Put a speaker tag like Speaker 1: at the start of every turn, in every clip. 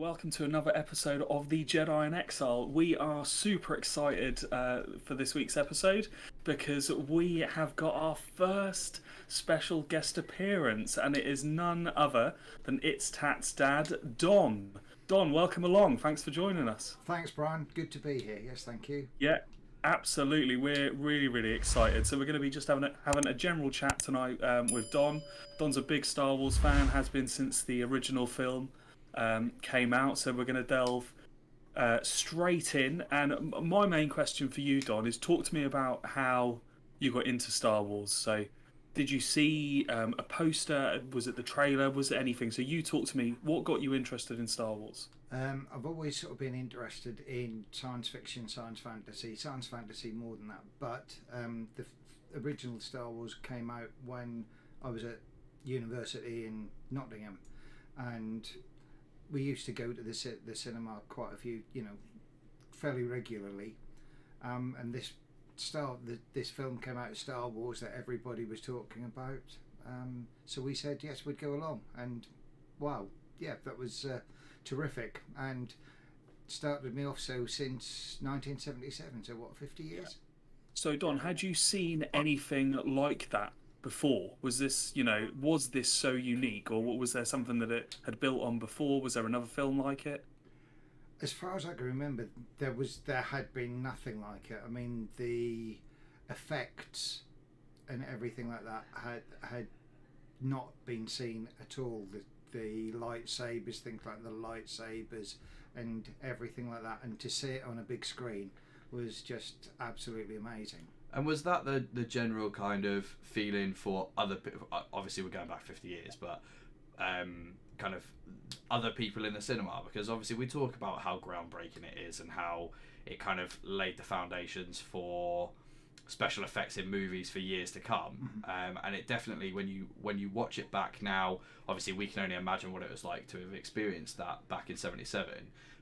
Speaker 1: welcome to another episode of the Jedi in Exile. We are super excited for this week's episode because we have got our first special guest appearance, and it is none other than It's Tat's dad, Don. Don, welcome along. Thanks for joining us.
Speaker 2: Thanks, Brian. Good to be here. Yes, thank you.
Speaker 1: Yeah, absolutely. We're really excited. So we're going to be just having a general chat tonight with Don. Don's a big Star Wars fan, has been since the original film came out. So we're going to delve straight in. And my main question for you, Don, is talk to me about how you got into Star Wars. So did you see a poster? Was it the trailer? Was it anything? So you talk to me. What got you interested in Star Wars?
Speaker 2: I've always sort of been interested in science fiction, science fantasy more than that. But the original Star Wars came out when I was at university in Nottingham, and we used to go to the cinema quite a few, fairly regularly. And this film came out of Star Wars that everybody was talking about. So we said yes, we'd go along, and wow, yeah, that was terrific, and started me off so since 1977. So what, 50 years?
Speaker 1: So Don, had you seen anything like that before? Was this so unique, or was there something that it had built on before? Was there another film like it?
Speaker 2: As far as I can remember, there had been nothing like it. I mean, the effects and everything like that had not been seen at all. The lightsabers, things like the lightsabers and everything like that, and to see it on a big screen was just absolutely amazing.
Speaker 3: And was that the general kind of feeling for other people? Obviously, we're going back 50 years, but kind of other people in the cinema, because obviously we talk about how groundbreaking it is and how it kind of laid the foundations for special effects in movies for years to come. And it definitely, when you watch it back now, obviously we can only imagine what it was like to have experienced that back in 77.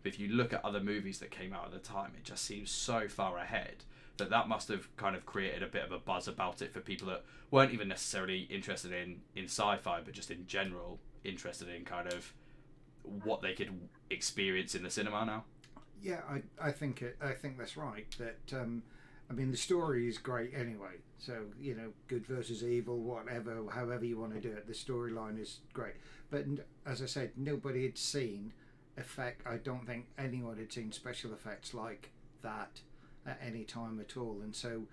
Speaker 3: But if you look at other movies that came out at the time, it just seems so far ahead that must have kind of created a bit of a buzz about it for people that weren't even necessarily interested in sci-fi, but just in general interested in kind of what they could experience in the cinema now.
Speaker 2: Yeah, I think that's right. That I mean, the story is great anyway. So good versus evil, whatever, however you want to do it. The storyline is great. But as I said, nobody had seen effect. I don't think anyone had seen special effects like that at any time at all. And so,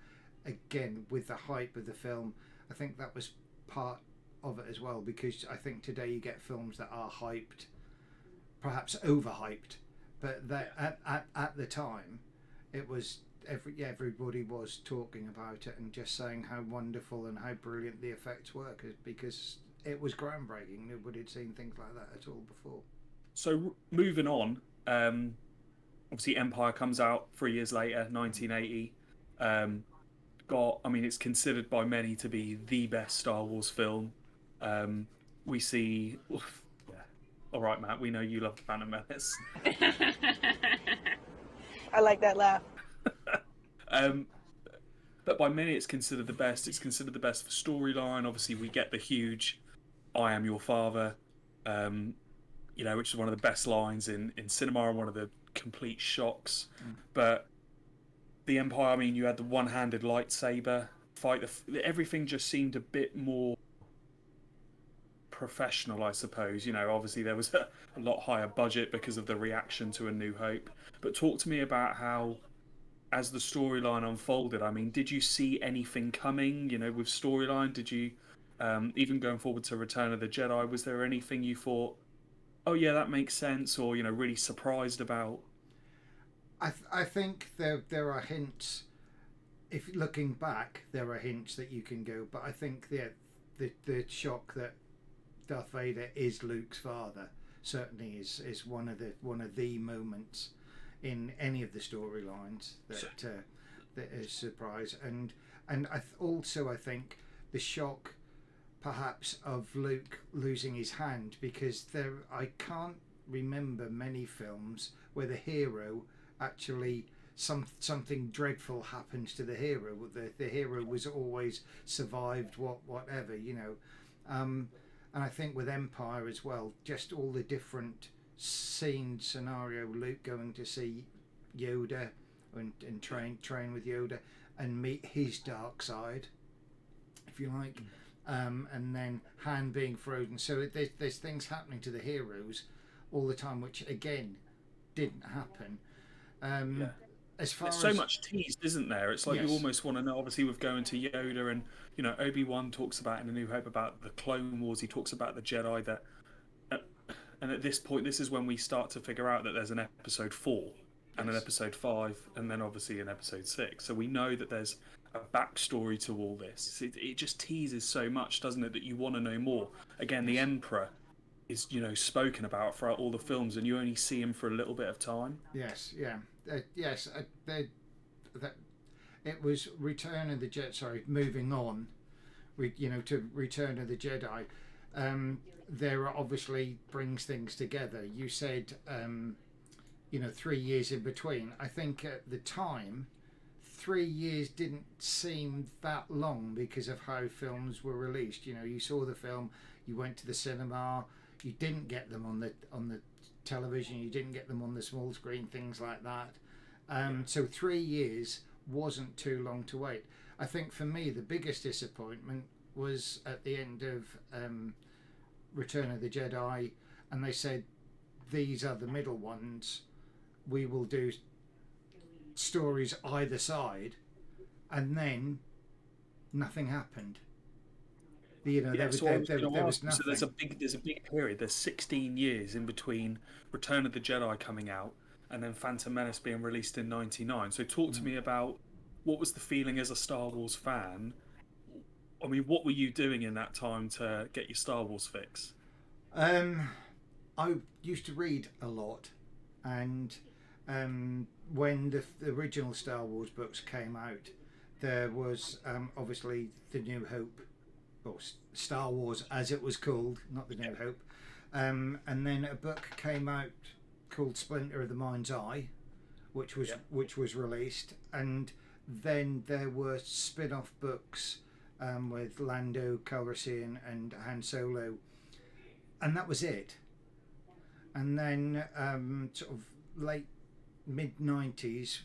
Speaker 2: again, with the hype of the film, I think that was part of it as well. Because I think today you get films that are hyped, perhaps overhyped, but that at the time, it was. Everybody was talking about it and just saying how wonderful and how brilliant the effects were, because it was groundbreaking. Nobody had seen things like that at all before.
Speaker 1: So moving on, obviously Empire comes out 3 years later, 1980. It's considered by many to be the best Star Wars film. We see, yeah, all right, Matt, we know you love the Phantom Menace.
Speaker 4: I like that laugh.
Speaker 1: But by many it's considered the best. It's considered the best for storyline. Obviously we get the huge "I am your father," which is one of the best lines in cinema and one of the complete shocks. But the Empire, you had the one-handed lightsaber fight. Everything just seemed a bit more professional, I suppose. Obviously there was a lot higher budget because of the reaction to A New Hope. But talk to me about how, as the storyline unfolded, did you see anything coming, with storyline? Did you, even going forward to Return of the Jedi, was there anything you thought, oh yeah, that makes sense, or, really surprised about?
Speaker 2: I think there are hints. If looking back, there are hints that you can go, but I think the shock that Darth Vader is Luke's father certainly is one of the moments in any of the storylines that is surprise, and I think the shock perhaps of Luke losing his hand, because I can't remember many films where the hero actually something dreadful happens to the hero. The hero was always survived whatever. And I think with Empire as well, just all the different scene scenario, Luke going to see Yoda and train with Yoda and meet his dark side, if you like, and then Han being frozen. So there's things happening to the heroes all the time, which again didn't happen. As far
Speaker 1: There's
Speaker 2: as
Speaker 1: so much teased, isn't there? It's like
Speaker 2: Yes.
Speaker 1: you almost want to know. Obviously, with going to Yoda, and Obi-Wan talks about in A New Hope about the Clone Wars. He talks about the Jedi that, uh, and at this point, this is when we start to figure out that there's an episode 4 and an
Speaker 2: Yes.
Speaker 1: episode 5, and then obviously an episode 6. So we know that there's a backstory to all this. It just teases so much, doesn't it, that you want to know more. Again, the Emperor is spoken about throughout all the films, and you only see him for a little bit of time.
Speaker 2: Yes, yeah, yes. That it was Return of the Jedi. Sorry, moving on. To Return of the Jedi. There obviously brings things together. You said, 3 years in between. I think at the time, 3 years didn't seem that long because of how films were released. You saw the film, you went to the cinema, you didn't get them on the television, you didn't get them on the small screen, things like that. So 3 years wasn't too long to wait. I think for me the biggest disappointment was at the end of Return of the Jedi, and they said these are the middle ones. We will do stories either side, and then nothing happened. There was nothing.
Speaker 1: So there's a big period. There's 16 years in between Return of the Jedi coming out and then Phantom Menace being released in '99. So talk to me about what was the feeling as a Star Wars fan. I mean, what were you doing in that time to get your Star Wars fix?
Speaker 2: I used to read a lot, and when the original Star Wars books came out, there was obviously The New Hope, or Star Wars as it was called, not The New Hope, and then a book came out called Splinter of the Mind's Eye, which was released, and then there were spin-off books with Lando Calrissian and Han Solo, and that was it. And then sort of late mid-90s,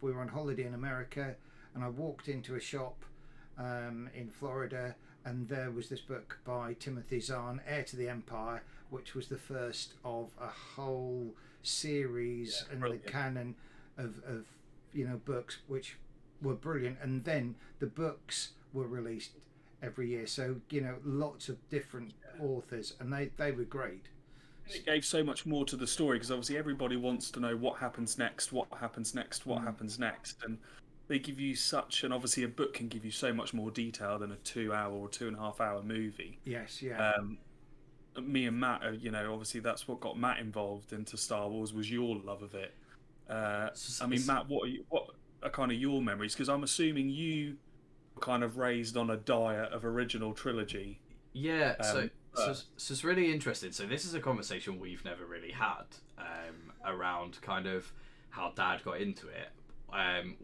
Speaker 2: we were on holiday in America, and I walked into a shop in Florida, and there was this book by Timothy Zahn, Heir to the Empire, which was the first of a whole series in the canon of books which were brilliant. And then the books were released every year, so lots of different authors, and they were great.
Speaker 1: It gave so much more to the story, because obviously everybody wants to know what happens next, what happens next, and they give you such, and obviously a book can give you so much more detail than a 2-hour or 2.5-hour movie.
Speaker 2: Yes, yeah.
Speaker 1: Me and Matt, obviously that's what got Matt involved into Star Wars, was your love of it. I mean, Matt, what are kind of your memories? Because I'm assuming you were kind of raised on a diet of original trilogy.
Speaker 3: Yeah, so it's really interesting. So this is a conversation we've never really had around kind of how Dad got into it.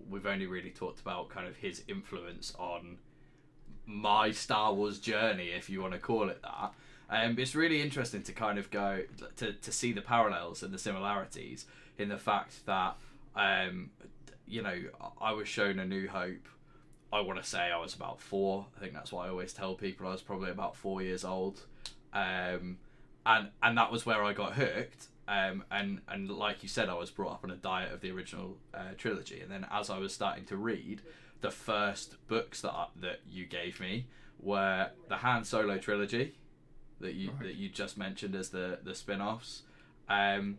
Speaker 3: We've only really talked about kind of his influence on my Star Wars journey, if you want to call it that. It's really interesting to kind of go to see the parallels and the similarities in the fact that I was shown A New Hope. I want to say I was about 4. I think that's what I always tell people. I was probably about 4 years old, and that was where I got hooked. And like you said, I was brought up on a diet of the original trilogy. And then as I was starting to read, the first books that you gave me were the Han Solo trilogy that you just mentioned as the spin-offs, and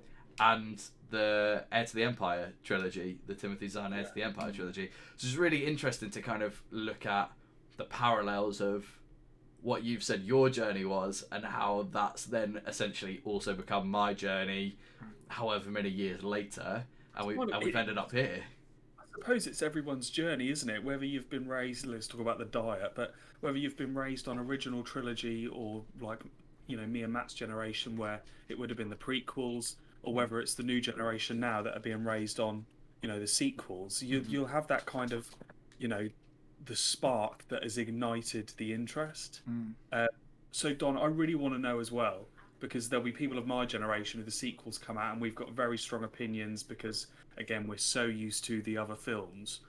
Speaker 3: the Heir to the Empire trilogy, the Timothy Zahn Heir to the Empire trilogy. So it's really interesting to kind of look at the parallels of what you've said your journey was, and how that's then essentially also become my journey, however many years later, and we've ended up here.
Speaker 1: I suppose it's everyone's journey, isn't it? Whether you've been raised, let's talk about the diet, but whether you've been raised on original trilogy, or like me and Matt's generation, where it would have been the prequels, or whether it's the new generation now that are being raised on the sequels, you'll have that kind of the spark that has ignited the interest. So Don, I really want to know as well, because there'll be people of my generation who the sequels come out and we've got very strong opinions because, again, we're so used to the other films.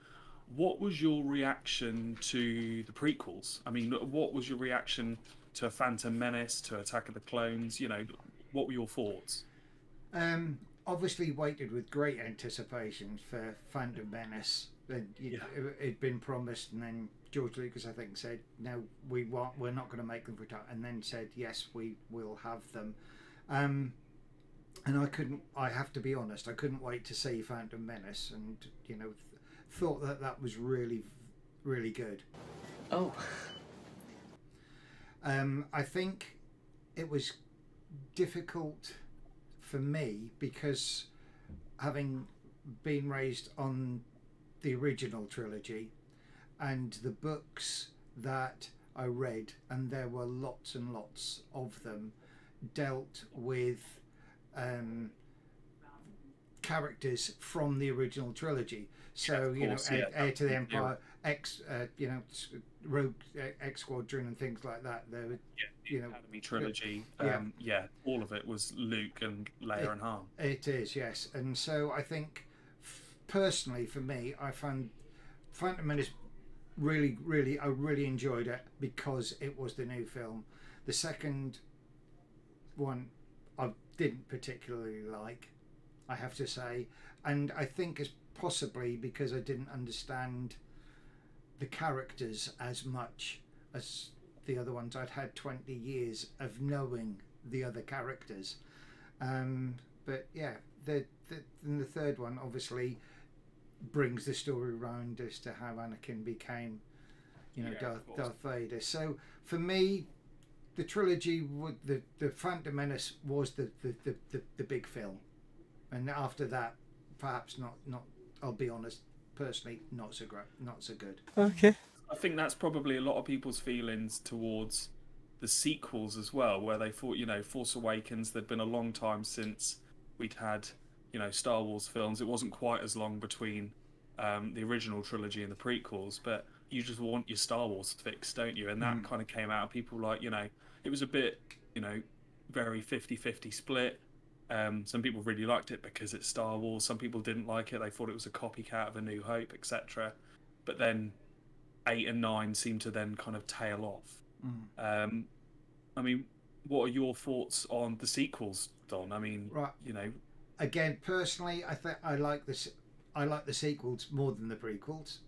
Speaker 1: What was your reaction to the prequels? I mean, what was your reaction to Phantom Menace, to Attack of the Clones? You know, what were your thoughts?
Speaker 2: Obviously waited with great anticipation for Phantom Menace. It'd been promised, and then George Lucas, I think, said, "No, we're not going to make them for time," and then said, "Yes, we will have them." And I have to be honest, I couldn't wait to see Phantom Menace, and thought that was really, really good.
Speaker 4: Oh.
Speaker 2: I think it was difficult for me because, having been raised on the original trilogy and the books that I read, and there were lots and lots of them, dealt with characters from the original trilogy. So Heir to the Empire, Rogue X Squadron, and things like that. There were,
Speaker 1: Academy trilogy. All of it was Luke and Leia and Han.
Speaker 2: It is, yes. And so I think, personally, for me, I found Phantom Menace I really enjoyed it because it was the new film. The second one I didn't particularly like, I have to say, and I think it's possibly because I didn't understand the characters as much as the other ones. I'd had 20 years of knowing the other characters, but yeah, the third one obviously brings the story around as to how Anakin became, Darth Vader. So for me, the trilogy, the Phantom Menace was the big film, and after that, perhaps not. I'll be honest, personally, not so great, not so good.
Speaker 4: Okay.
Speaker 1: I think that's probably a lot of people's feelings towards the sequels as well, where they thought, Force Awakens, there'd been a long time since we'd had, Star Wars films. It wasn't quite as long between the original trilogy and the prequels, but you just want your Star Wars fix, don't you? And that kind of came out. People it was a bit, very 50-50 split. Some people really liked it because it's Star Wars. Some people didn't like it. They thought it was a copycat of A New Hope, etc. But then 8 and 9 seemed to then kind of tail off. I mean, what are your thoughts on the sequels, Don? I mean,
Speaker 2: right. Again, personally, I think I like the sequels more than the prequels.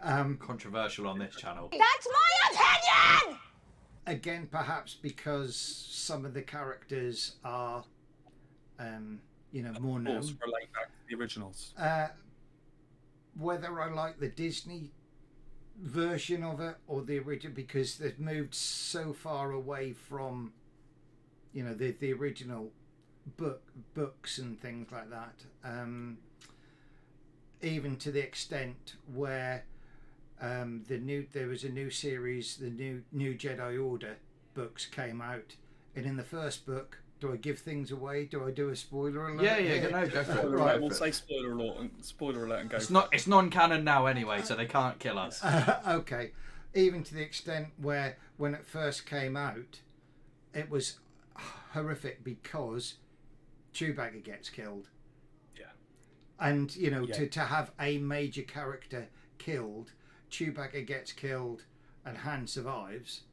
Speaker 3: Controversial on this channel.
Speaker 5: That's my opinion!
Speaker 2: Again, perhaps because some of the characters are, more known.
Speaker 1: Relate back to the originals.
Speaker 2: Whether I like the Disney version of it or the original, because they've moved so far away from, the original books and things like that. Even to the extent where there was a new series, the new Jedi Order books came out, and in the first book, do I give things away? Do I do a spoiler alert?
Speaker 3: Yeah, go for it.
Speaker 1: Right, we'll say spoiler alert and go.
Speaker 3: It's non-canon now anyway, so they can't kill us.
Speaker 2: Okay, even to the extent where when it first came out, it was horrific because Chewbacca gets killed.
Speaker 1: Yeah.
Speaker 2: And to have a major character killed, Chewbacca gets killed and Han survives,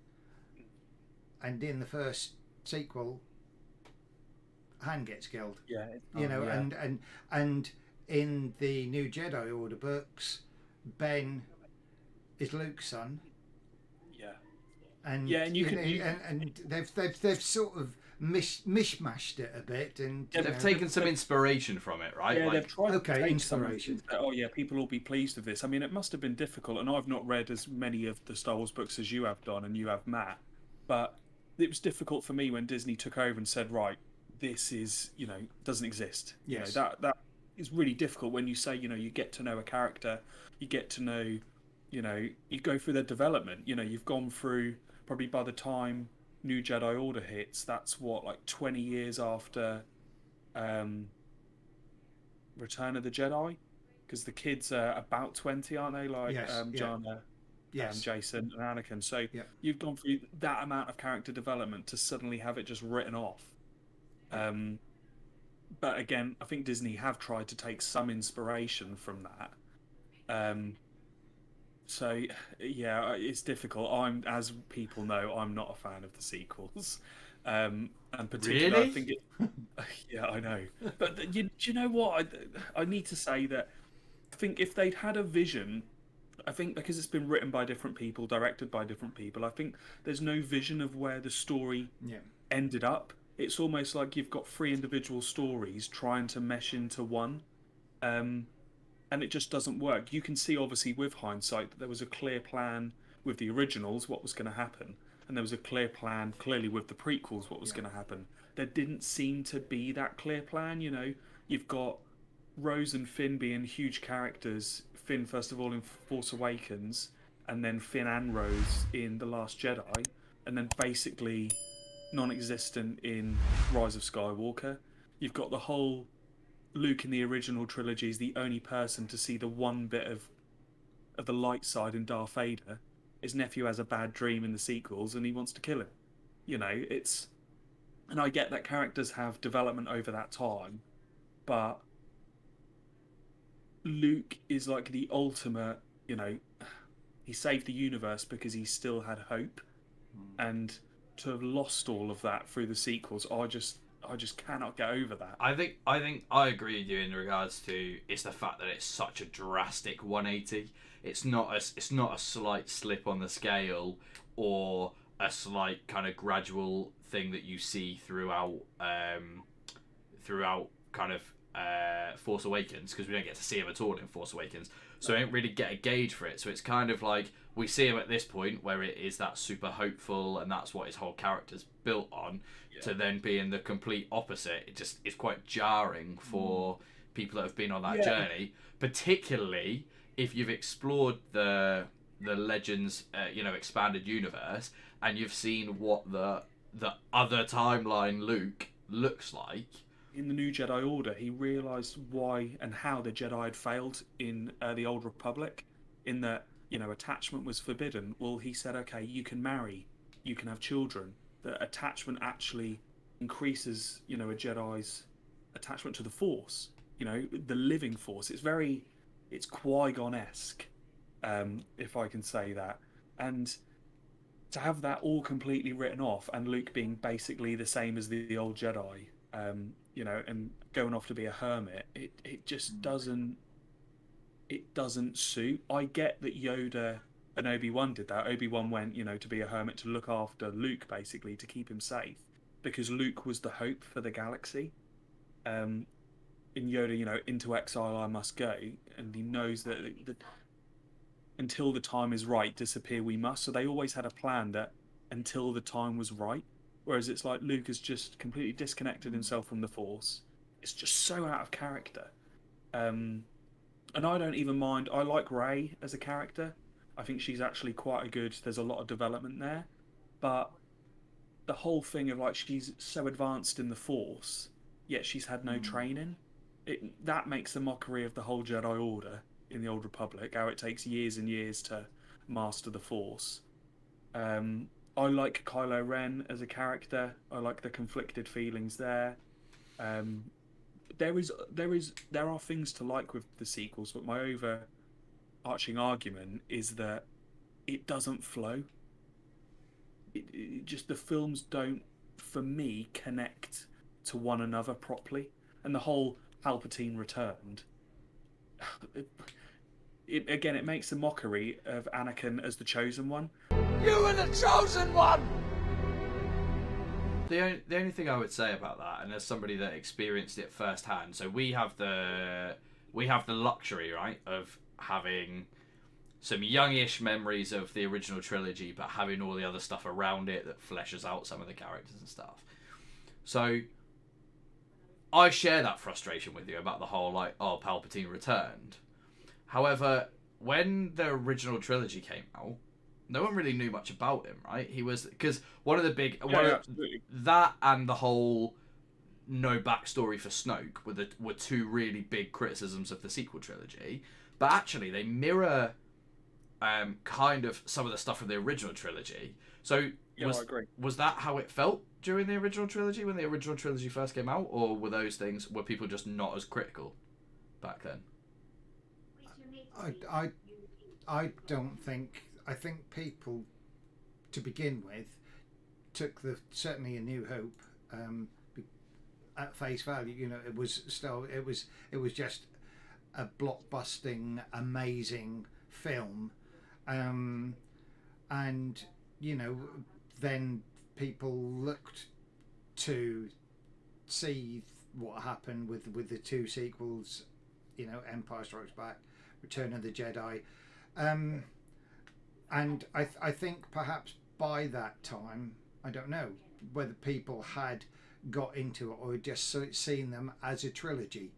Speaker 2: and in the first sequel Han gets killed. And in the new Jedi Order books, Ben is Luke's son.
Speaker 1: Yeah.
Speaker 2: And
Speaker 1: and
Speaker 2: they've sort of mishmashed it a bit, and
Speaker 3: they've taken some inspiration from it, right?
Speaker 1: Yeah, they've tried to take
Speaker 2: inspiration.
Speaker 1: People will be pleased with this. I mean, it must have been difficult, and I've not read as many of the Star Wars books as you have, Don, and you have, Matt. But it was difficult for me when Disney took over and said, right, this is, doesn't exist.
Speaker 2: Yes.
Speaker 1: That is really difficult when you say, you get to know a character, you get to know, you go through their development. You've gone through, probably by the time New Jedi Order hits, that's what, like 20 years after Return of the Jedi, because the kids are about 20, aren't they? Like
Speaker 2: yes,
Speaker 1: John,
Speaker 2: Yes.
Speaker 1: Jason and Anakin. So
Speaker 2: Yeah.
Speaker 1: you've gone through that amount of character development to suddenly have it just written off. But again, I think Disney have tried to take some inspiration from that. So yeah, it's difficult. As people know, I'm not a fan of the sequels, and particularly I
Speaker 3: Really?
Speaker 1: think it. Yeah, I know. But do you know what? I need to say that I think if they'd had a vision, I think because it's been written by different people, directed by different people, I think there's no vision of where the story
Speaker 2: Yeah.
Speaker 1: ended up. It's almost like you've got three individual stories trying to mesh into one. And it just doesn't work. You can see, obviously, with hindsight, that there was a clear plan with the originals, what was going to happen, and there was a clear plan, clearly, with the prequels, what was going to happen. There didn't seem to be that clear plan. You know, you've got Rose and Finn being huge characters. Finn, first of all, in Force Awakens, and then Finn and Rose in The Last Jedi, and then basically non-existent in Rise of Skywalker. You've got the whole Luke in the original trilogy is the only person to see the one bit of the light side in Darth Vader. His nephew has a bad dream in the sequels, and he wants to kill him. You know, it's, and I get that characters have development over that time, but Luke is like the ultimate. You know, he saved the universe because he still had hope, and to have lost all of that through the sequels, I just cannot get over that.
Speaker 3: I think I agree with you in regards to it's the fact that it's such a drastic 180. It's not a slight slip on the scale or a slight kind of gradual thing that you see throughout kind of Force Awakens, because we don't get to see him at all in Force Awakens, so I don't really get a gauge for it. So it's kind of like we see him at this point where it is that super hopeful, and that's what his whole character's built on. To then be in the complete opposite, it just is quite jarring for people that have been on that journey, particularly if you've explored the Legends expanded universe, and you've seen what the other timeline Luke looks like.
Speaker 1: In the New Jedi Order, he realised why and how the Jedi had failed in the Old Republic, in that, you know, attachment was forbidden. Well, he said, okay, you can marry, you can have children. That attachment actually increases, you know, a Jedi's attachment to the Force, you know, the living Force. It's Qui-Gon-esque, if I can say that. And to have that all completely written off, and Luke being basically the same as the old Jedi, you know, and going off to be a hermit, it just doesn't suit. I get that Yoda and Obi-Wan did that. Obi-Wan went, you know, to be a hermit, to look after Luke, basically, to keep him safe, because Luke was the hope for the galaxy. In Yoda, you know, into exile I must go, and he knows that until the time is right, disappear we must. So they always had a plan that until the time was right. Whereas it's like Luke has just completely disconnected himself from the Force. It's just so out of character. And I don't even mind. I like Rey as a character. I think she's actually quite a good. There's a lot of development there, but the whole thing of like she's so advanced in the Force, yet she's had no training. That makes a mockery of the whole Jedi Order in the Old Republic. How it takes years and years to master the Force. I like Kylo Ren as a character. I like the conflicted feelings there. There are things to like with the sequels, but my overarching argument is that it doesn't flow. It just, the films don't, for me, connect to one another properly, and the whole Palpatine returned. It makes a mockery of Anakin as the chosen one.
Speaker 5: You were the chosen one!
Speaker 3: The only thing I would say about that, and as somebody that experienced it firsthand, so we have the luxury, right, of having some youngish memories of the original trilogy, but having all the other stuff around it that fleshes out some of the characters and stuff. So I share that frustration with you about the whole, like, oh, Palpatine returned. However, when the original trilogy came out, no one really knew much about him, right? He was, because one of the big that and the whole no backstory for Snoke were two really big criticisms of the sequel trilogy. But actually, they mirror kind of some of the stuff from the original trilogy. So
Speaker 1: Yeah, I agree.
Speaker 3: was that how it felt during the original trilogy when the original trilogy first came out, or were people just not as critical back then?
Speaker 2: I don't think. I think people, to begin with, took certainly A New Hope at face value. You know, it was just a blockbusting, amazing film, and you know, then people looked to see what happened with the two sequels. You know, Empire Strikes Back, Return of the Jedi. And I think perhaps by that time, I don't know whether people had got into it or had just seen them as a trilogy,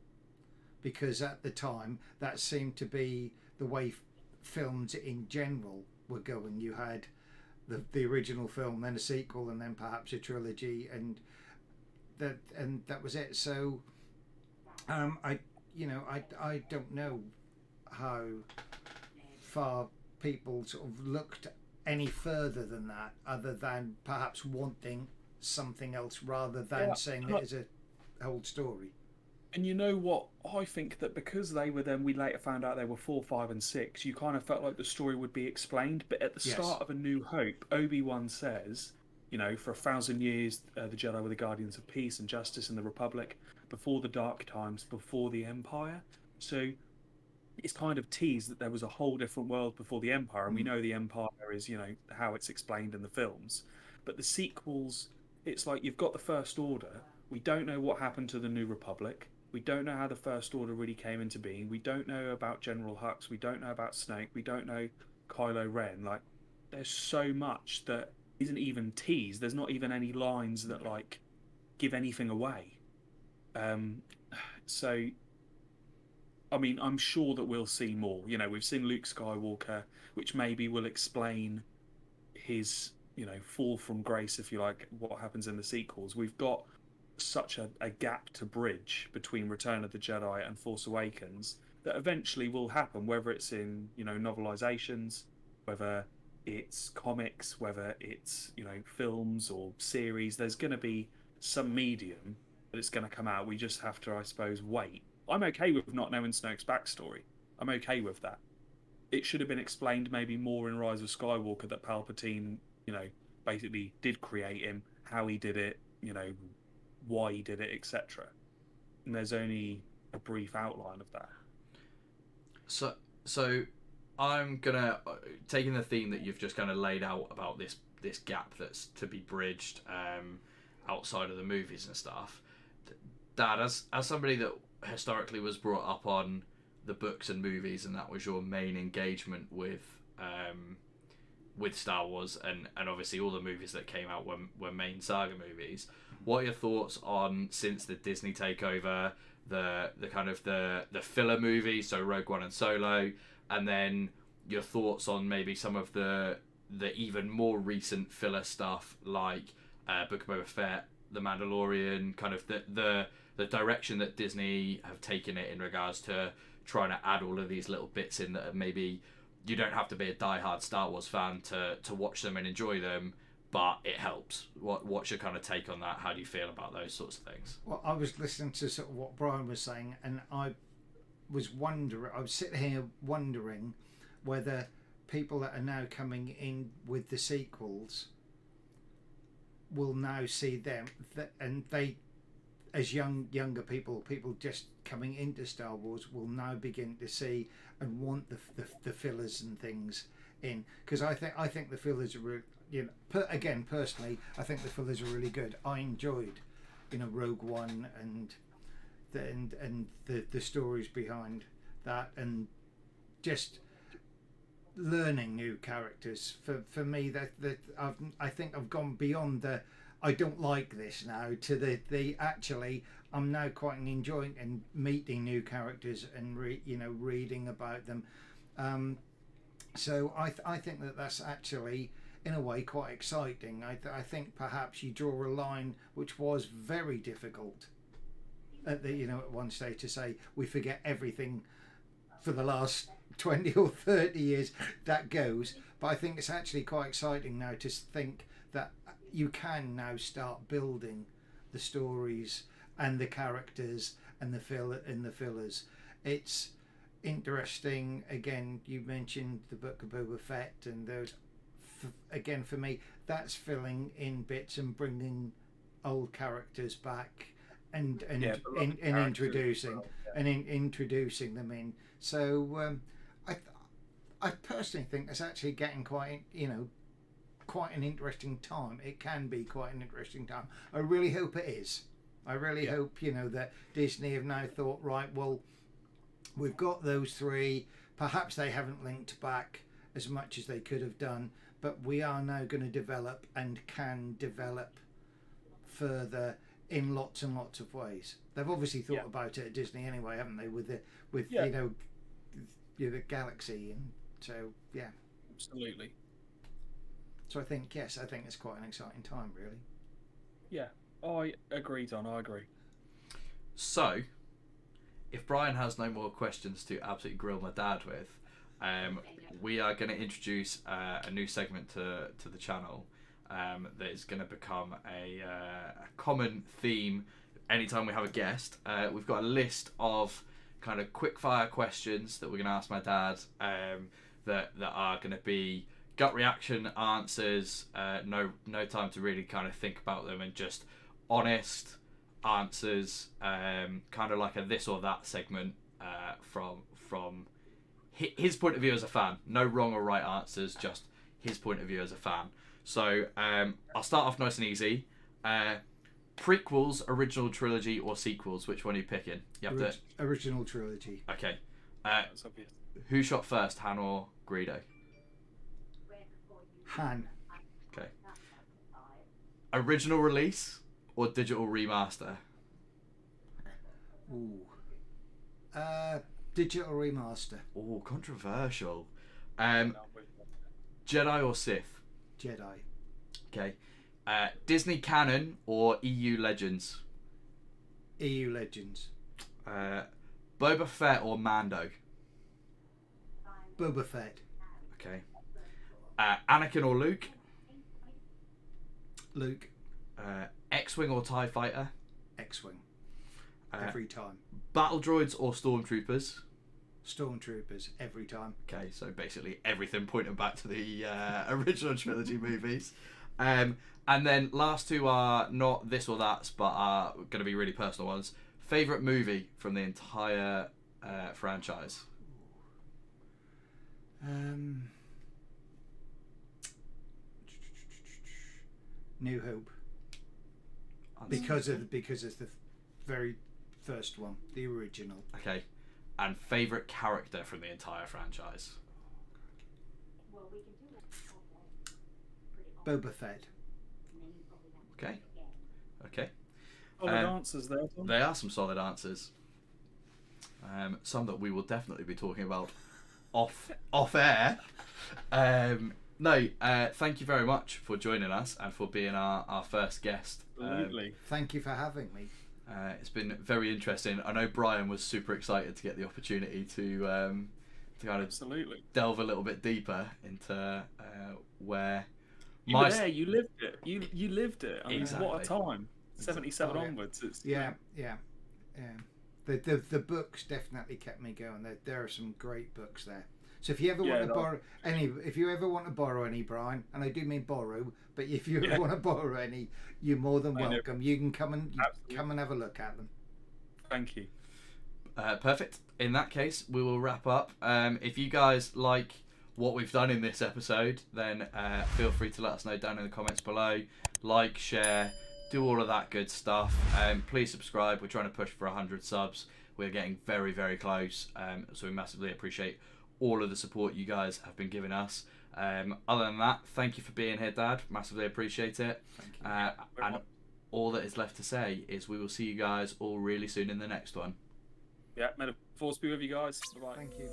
Speaker 2: because at the time that seemed to be the way films in general were going. You had the original film, then a sequel, and then perhaps a trilogy, and that was it. So I don't know how far people sort of looked any further than that, other than perhaps wanting something else rather than saying it is a whole story.
Speaker 1: And you know what? I think that because they were then, we later found out they were 4, 5, and 6. You kind of felt like the story would be explained. But at the start of A New Hope, Obi-Wan says, you know, for 1,000 years, the Jedi were the guardians of peace and justice in the Republic, before the Dark Times, before the Empire. So it's kind of teased that there was a whole different world before the Empire, and we know the Empire is, you know, how it's explained in the films. But the sequels, it's like you've got the First Order. We don't know what happened to the New Republic. We don't know how the First Order really came into being. We don't know about General Hux. We don't know about Snoke. We don't know Kylo Ren. Like, there's so much that isn't even teased. There's not even any lines that like give anything away. So I mean, I'm sure that we'll see more. You know, we've seen Luke Skywalker, which maybe will explain his, you know, fall from grace, if you like, what happens in the sequels. We've got such a gap to bridge between Return of the Jedi and Force Awakens that eventually will happen, whether it's in, you know, novelizations, whether it's comics, whether it's, you know, films or series. There's going to be some medium that it's going to come out. We just have to, I suppose, wait. I'm okay with not knowing Snoke's backstory. I'm okay with that. It should have been explained maybe more in Rise of Skywalker that Palpatine, you know, basically did create him, how he did it, you know, why he did it, etc. And there's only a brief outline of that.
Speaker 3: So I'm gonna taking the theme that you've just kind of laid out about this gap that's to be bridged outside of the movies and stuff. Dad, as somebody that historically was brought up on the books and movies, and that was your main engagement with Star Wars, and obviously all the movies that came out were main saga movies. What are your thoughts on, since the Disney takeover, the kind of the filler movies, so Rogue One and Solo, and then your thoughts on maybe some of the even more recent filler stuff like Book of Boba Fett, The Mandalorian, kind of the direction that Disney have taken it in regards to trying to add all of these little bits in that maybe you don't have to be a diehard Star Wars fan to watch them and enjoy them, but it helps. What's your kind of take on that? How do you feel about those sorts of things?
Speaker 2: Well, I was listening to sort of what Brian was saying, and I was sitting here wondering whether people that are now coming in with the sequels will now see them, and they, as younger people just coming into Star Wars, will now begin to see and want the fillers and things in, because I think the fillers are, you know, again personally, I think the fillers are really good. I enjoyed, you know, Rogue One and the stories behind that, and just learning new characters. For me, that I think I've gone beyond the I don't like this now to the actually I'm now quite enjoying and meeting new characters and reading about them. So I think that's actually in a way quite exciting. I think perhaps you draw a line which was very difficult at one stage to say we forget everything for the last 20 or 30 years that goes. But I think it's actually quite exciting now to think that you can now start building the stories and the characters and the fillers. It's interesting. Again, you mentioned the Book of Boba Fett, and those. Again, for me, that's filling in bits and bringing old characters back, and introducing introducing them in. So I personally think it's actually getting quite an interesting time. It can be quite an interesting time. I really hope it is. I really hope that Disney have now thought, right, well, we've got those three. Perhaps they haven't linked back as much as they could have done, but we are now going to develop and can develop further in lots and lots of ways. They've obviously thought about it at Disney anyway, haven't they? With the galaxy, and so
Speaker 1: absolutely.
Speaker 2: So I think it's quite an exciting time, really.
Speaker 1: Yeah, I agree, Don. I agree.
Speaker 3: So, if Brian has no more questions to absolutely grill my dad with, we are going to introduce a new segment to the channel that is going to become a common theme anytime we have a guest. We've got a list of kind of quickfire questions that we're going to ask my dad that are going to be gut reaction answers, no time to really kind of think about them, and just honest answers, kind of like a this or that segment from his point of view as a fan. No wrong or right answers, just his point of view as a fan. So I'll start off nice and easy. Prequels, original trilogy, or sequels? Which one are you picking? You have to
Speaker 2: original trilogy.
Speaker 3: Okay.
Speaker 1: That's obvious.
Speaker 3: Who shot first, Han or Greedo?
Speaker 2: Han.
Speaker 3: Okay. Original release or digital remaster?
Speaker 2: Ooh. Digital remaster.
Speaker 3: Oh, controversial. Jedi or Sith?
Speaker 2: Jedi.
Speaker 3: Okay. Disney canon or EU Legends?
Speaker 2: EU Legends.
Speaker 3: Boba Fett or Mando?
Speaker 2: Boba Fett.
Speaker 3: Okay. Anakin or Luke?
Speaker 2: Luke.
Speaker 3: X-Wing or TIE Fighter?
Speaker 2: X-Wing. Every time.
Speaker 3: Battle droids or Stormtroopers?
Speaker 2: Stormtroopers. Every time.
Speaker 3: Okay, so basically everything pointing back to the original trilogy movies. And then last two are not this or that, but are going to be really personal ones. Favourite movie from the entire franchise?
Speaker 2: New Hope. Because it's the very first one, the original.
Speaker 3: Okay. And favourite character from the entire franchise?
Speaker 2: Boba Fett.
Speaker 3: Okay. Okay.
Speaker 1: Solid answers there, Tom.
Speaker 3: They are some solid answers. Some that we will definitely be talking about off air. Thank you very much for joining us and for being our first guest.
Speaker 1: Absolutely.
Speaker 2: Thank you for having me.
Speaker 3: It's been very interesting. I know Brian was super excited to get the opportunity to kind of
Speaker 1: Absolutely.
Speaker 3: delve a little bit deeper into where
Speaker 1: You were there. You lived it. You lived it. I mean,
Speaker 3: Exactly.
Speaker 1: what a time. 77
Speaker 2: Oh, yeah.
Speaker 1: onwards. It's
Speaker 2: Yeah. The books definitely kept me going. There are some great books there. So if you ever want to borrow any, Brian, and I do mean borrow, but if you ever want to borrow any, you're more than welcome. You can come and have a look at them.
Speaker 1: Thank you.
Speaker 3: Perfect. In that case, we will wrap up. If you guys like what we've done in this episode, then feel free to let us know down in the comments below. Like, share, do all of that good stuff. Please subscribe. We're trying to push for 100 subs. We're getting very, very close. So we massively appreciate all of the support you guys have been giving us. Other than that, thank you for being here, Dad. Massively appreciate it.
Speaker 2: Thank you.
Speaker 3: And all that is left to say is we will see you guys all really soon in the next one.
Speaker 1: Yeah, may the force be with you guys. Bye-bye.
Speaker 2: Thank you.